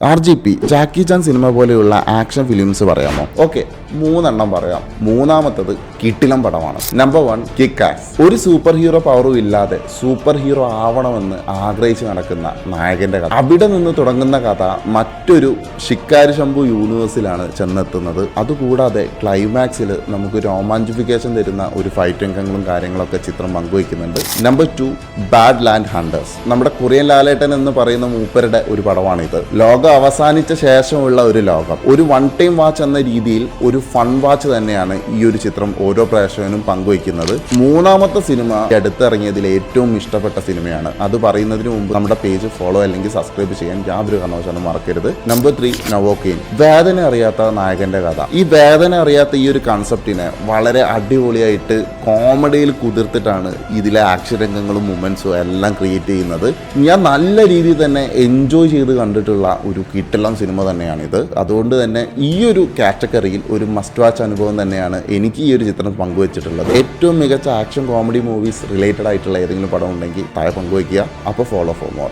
RGP ജാക്കി ചാൻ cinema പോലെയുള്ള action films പറയാമോ? Okay, 3 പറയാം. മൂന്നാമത്തത് കിട്ടിലം പടമാണ്. Number 1 kick-as. ഒരു സൂപ്പർ ഹീറോ പവറും ഇല്ലാതെ സൂപ്പർ ഹീറോ ആവണമെന്ന് ആഗ്രഹിച്ച് നടക്കുന്ന നായകന്റെ കഥ. അവിടെ നിന്ന് തുടങ്ങുന്ന കഥ മറ്റൊരു ഷിക്കാരി ശംഭു യൂണിവേഴ്സിലാണ് ചെന്നെത്തുന്നത്. അതുകൂടാതെ ക്ലൈമാക്സിൽ നമുക്ക് രോമാഞ്ചിഫിക്കേഷൻ തരുന്ന ഒരു ഫൈറ്റ് രംഗങ്ങളും കാര്യങ്ങളൊക്കെ ചിത്രം പങ്കുവയ്ക്കുന്നുണ്ട്. Number 2 bad land hunters. നമ്മുടെ കൊറിയൻ ലാലേട്ടൻ എന്ന് പറയുന്ന മൂപ്പരുടെ ഒരു പടമാണിത്. ലോകം അവസാനിച്ച ശേഷമുള്ള ഒരു ലോകം, ഒരു വൺ ടൈം വാച്ച് എന്ന രീതിയിൽ ഒരു ഫൺ വാച്ച് തന്നെയാണ് ഈ ഒരു ചിത്രം ഓരോ പ്രേക്ഷകനും പങ്കുവയ്ക്കുന്നത്. മൂന്നാമത്തെ സിനിമ അടുത്തിറങ്ങിയതിൽ ഏറ്റവും ഇഷ്ടപ്പെട്ട സിനിമയാണ്. അത് പറയുന്നതിന് മുമ്പ് നമ്മുടെ പേജ് ഫോളോ അല്ലെങ്കിൽ സബ്സ്ക്രൈബ് ചെയ്യാൻ യാതൊരു കാരണവശാലും മറക്കരുത്. നമ്പർ 3 നവോക്കെയിൻ. വേദന അറിയാത്ത നായകന്റെ കഥ. ഈ വേദന അറിയാത്ത ഈ ഒരു കൺസെപ്റ്റിനെ വളരെ അടിപൊളിയായിട്ട് കോമഡിയിൽ കുതിർത്തിട്ടാണ് ഇതിലെ ആക്ഷൻ രംഗങ്ങളും മൊമെന്റ്സും എല്ലാം ക്രിയേറ്റ് ചെയ്യുന്നത്. ഞാൻ നല്ല രീതിയിൽ തന്നെ എൻജോയ് ചെയ്ത് കണ്ടിട്ടുള്ള ഒരു കിട്ടിലം സിനിമ തന്നെയാണിത്. അതുകൊണ്ട് തന്നെ ഈ ഒരു കാറ്റഗറിയിൽ ഒരു മസ്റ്റ് വാച്ച് അനുഭവം തന്നെയാണ് എനിക്ക് ഈ ഒരു ചിത്രം പങ്കുവച്ചിട്ടുള്ളത്. ഏറ്റവും മികച്ച ആക്ഷൻ കോമഡി മൂവീസ് റിലേറ്റഡ് ആയിട്ടുള്ള ഏതെങ്കിലും പടം ഉണ്ടെങ്കിൽ താഴെ പങ്കുവയ്ക്കുക. അപ്പോൾ ഫോളോ ഫോർ മോർ.